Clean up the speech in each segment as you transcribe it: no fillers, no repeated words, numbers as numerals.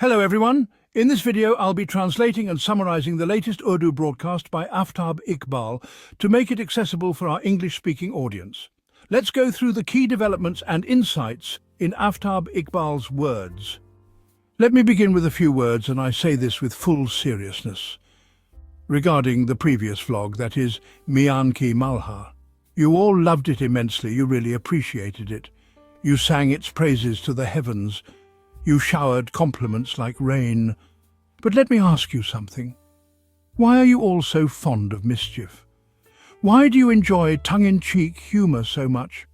Hello everyone. In this video I'll be translating and summarizing the latest Urdu broadcast by Aftab Iqbal to make it accessible for our English-speaking audience. Let's go through the key developments and insights in Aftab Iqbal's words. Let me begin with a few words, and I say this with full seriousness. Regarding the previous vlog, that is, Mian Ki Malha. You all loved it immensely, you really appreciated it. You sang its praises to the heavens. You showered compliments like rain. But let me ask you something. Why are you all so fond of mischief? Why do you enjoy tongue-in-cheek humour so much?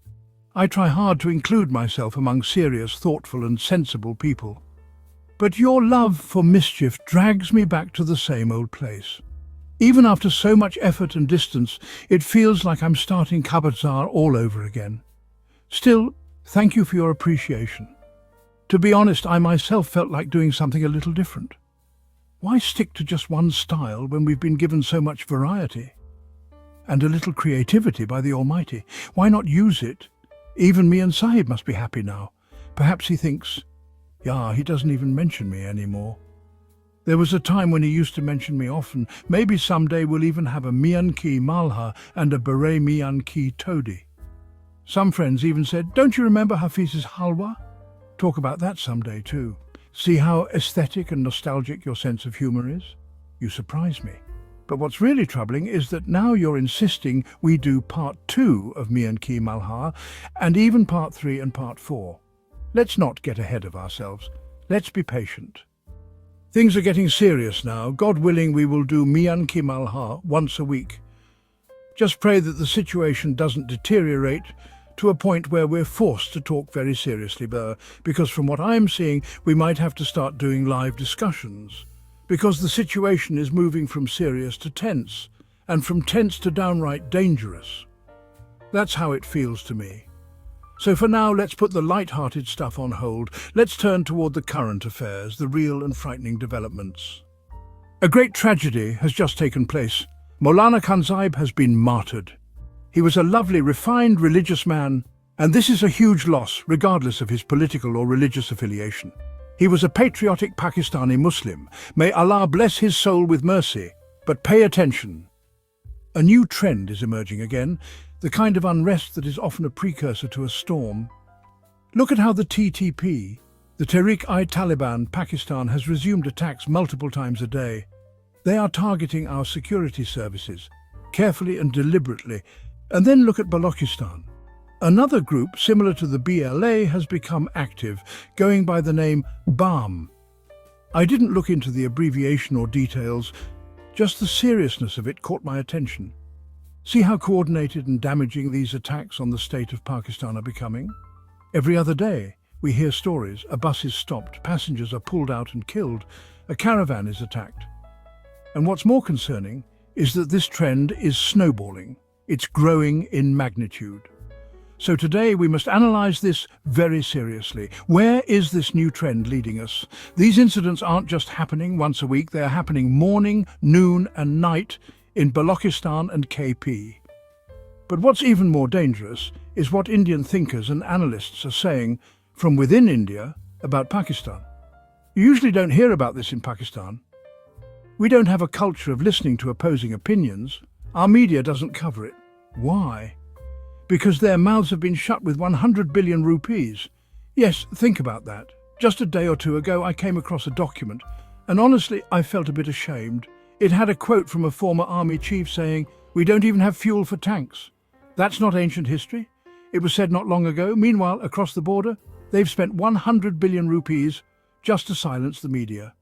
I try hard to include myself among serious, thoughtful and sensible people. But your love for mischief drags me back to the same old place. Even after so much effort and distance, it feels like I'm starting Pirzada all over again. Still, thank you for your appreciation. To be honest, I myself felt like doing something a little different. Why stick to just one style when we've been given so much variety? And a little creativity by the Almighty. Why not use it? Even me and Sahib must be happy now. Perhaps he thinks, yeah, he doesn't even mention me anymore. There was a time when he used to mention me often. Maybe someday we'll even have a Mian Ki Malha and a Bere Mian Ki Todi. Some friends even said, don't you remember Hafiz's Halwa? Talk about that someday too. See how aesthetic and nostalgic your sense of humour is? You surprise me. But what's really troubling is that now you're insisting we do part 2 of Mian Ki Malha and even part 3 and part 4. Let's not get ahead of ourselves. Let's be patient. Things are getting serious now. God willing, we will do Mian Ki Malha once a week. Just pray that the situation doesn't deteriorate to a point where we're forced to talk very seriously, because from what I'm seeing, we might have to start doing live discussions, because the situation is moving from serious to tense, and from tense to downright dangerous. That's how it feels to me. So for now, let's put the light-hearted stuff on hold. Let's turn toward the current affairs, the real and frightening developments. A great tragedy has just taken place. Maulana Kansaib has been martyred. He was a lovely, refined, religious man, and this is a huge loss, regardless of his political or religious affiliation. He was a patriotic Pakistani Muslim. May Allah bless his soul with mercy. But pay attention. A new trend is emerging again, the kind of unrest that is often a precursor to a storm. Look at how the TTP, the Tehreek-i-Taliban Pakistan, has resumed attacks multiple times a day. They are targeting our security services, carefully and deliberately. And then look at Balochistan. Another group similar to the BLA has become active, going by the name BAM. I didn't look into the abbreviation or details, just the seriousness of it caught my attention. See how coordinated and damaging these attacks on the state of Pakistan are becoming? Every other day, we hear stories. A bus is stopped, passengers are pulled out and killed, a caravan is attacked. And what's more concerning is that this trend is snowballing. It's growing in magnitude. So today we must analyze this very seriously. Where is this new trend leading us? These incidents aren't just happening once a week, they are happening morning, noon and night in Balochistan and KP. But what's even more dangerous is what Indian thinkers and analysts are saying from within India about Pakistan. You usually don't hear about this in Pakistan. We don't have a culture of listening to opposing opinions. Our media doesn't cover it. Why? Because their mouths have been shut with 100 billion rupees. Yes, think about that. Just a day or two ago, I came across a document, and honestly, I felt a bit ashamed. It had a quote from a former army chief saying, "We don't even have fuel for tanks." That's not ancient history. It was said not long ago. Meanwhile, across the border, they've spent 100 billion rupees just to silence the media.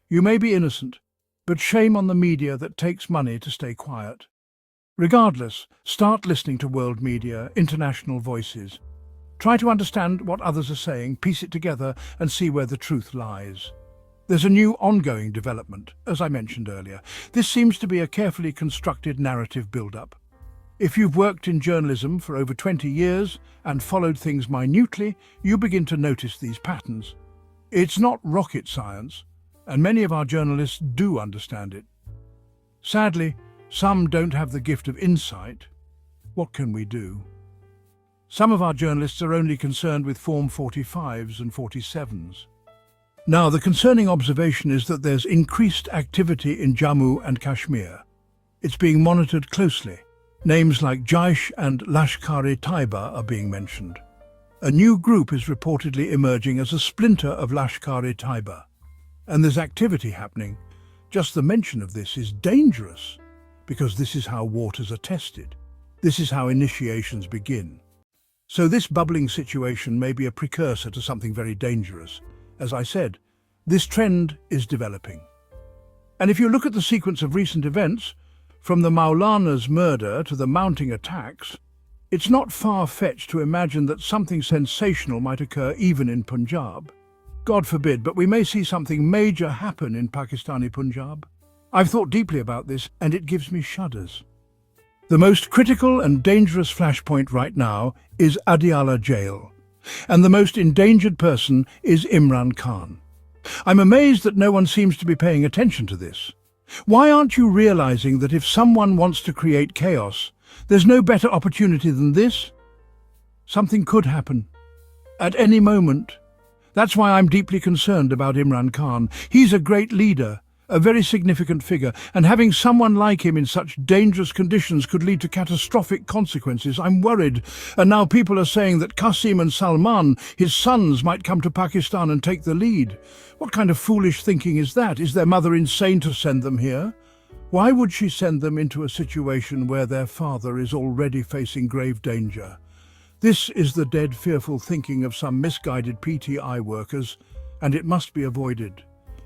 You may be innocent, but shame on the media that takes money to stay quiet. Regardless, start listening to world media, international voices. Try to understand what others are saying, piece it together, and see where the truth lies. There's a new ongoing development, as I mentioned earlier. This seems to be a carefully constructed narrative build-up. If you've worked in journalism for over 20 years and followed things minutely, you begin to notice these patterns. It's not rocket science, and many of our journalists do understand it. Sadly, some don't have the gift of insight. What can we do? Some of our journalists are only concerned with Form 45s and 47s. Now, the concerning observation is that there's increased activity in Jammu and Kashmir. It's being monitored closely. Names like Jaish and Lashkar-e-Taiba are being mentioned. A new group is reportedly emerging as a splinter of Lashkar-e-Taiba. And there's activity happening. Just the mention of this is dangerous, because this is how waters are tested. This is how initiations begin. So this bubbling situation may be a precursor to something very dangerous. As I said, this trend is developing. And if you look at the sequence of recent events, from the Maulana's murder to the mounting attacks, it's not far-fetched to imagine that something sensational might occur even in Punjab. God forbid, but we may see something major happen in Pakistani Punjab. I've thought deeply about this, and it gives me shudders. The most critical and dangerous flashpoint right now is Adiala jail, and the most endangered person is Imran Khan. I'm amazed that no one seems to be paying attention to this. Why aren't you realizing that if someone wants to create chaos, there's no better opportunity than this? Something could happen at any moment. That's why I'm deeply concerned about Imran Khan. He's a great leader, a very significant figure, and having someone like him in such dangerous conditions could lead to catastrophic consequences. I'm worried, and now people are saying that Qasim and Salman, his sons, might come to Pakistan and take the lead. What kind of foolish thinking is that? Is their mother insane to send them here? Why would she send them into a situation where their father is already facing grave danger? This is the dead, fearful thinking of some misguided PTI workers, and it must be avoided.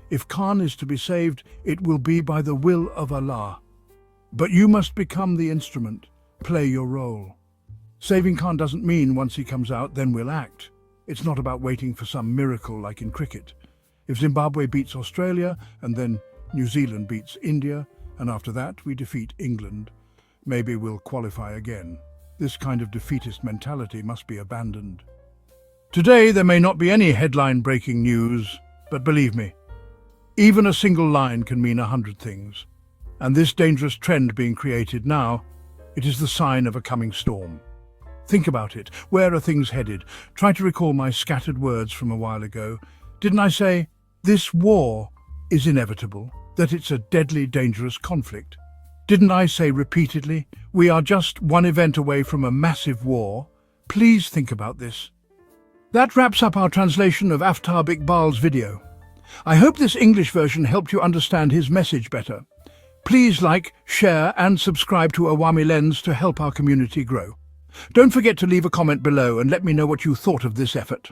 If Khan is to be saved, it will be by the will of Allah. But you must become the instrument, play your role. Saving Khan doesn't mean once he comes out, then we'll act. It's not about waiting for some miracle like in cricket. If Zimbabwe beats Australia, and then New Zealand beats India, and after that we defeat England, maybe we'll qualify again. This kind of defeatist mentality must be abandoned. Today there may not be any headline-breaking news, but believe me, even a single line can mean 100 things. And this dangerous trend being created now, it is the sign of a coming storm. Think about it. Where are things headed? Try to recall my scattered words from a while ago. Didn't I say, this war is inevitable, that it's a deadly, dangerous conflict? Didn't I say repeatedly, we are just one event away from a massive war? Please think about this. That wraps up our translation of Aftab Iqbal's video. I hope this English version helped you understand his message better. Please like, share and subscribe to Awami Lens to help our community grow. Don't forget to leave a comment below and let me know what you thought of this effort.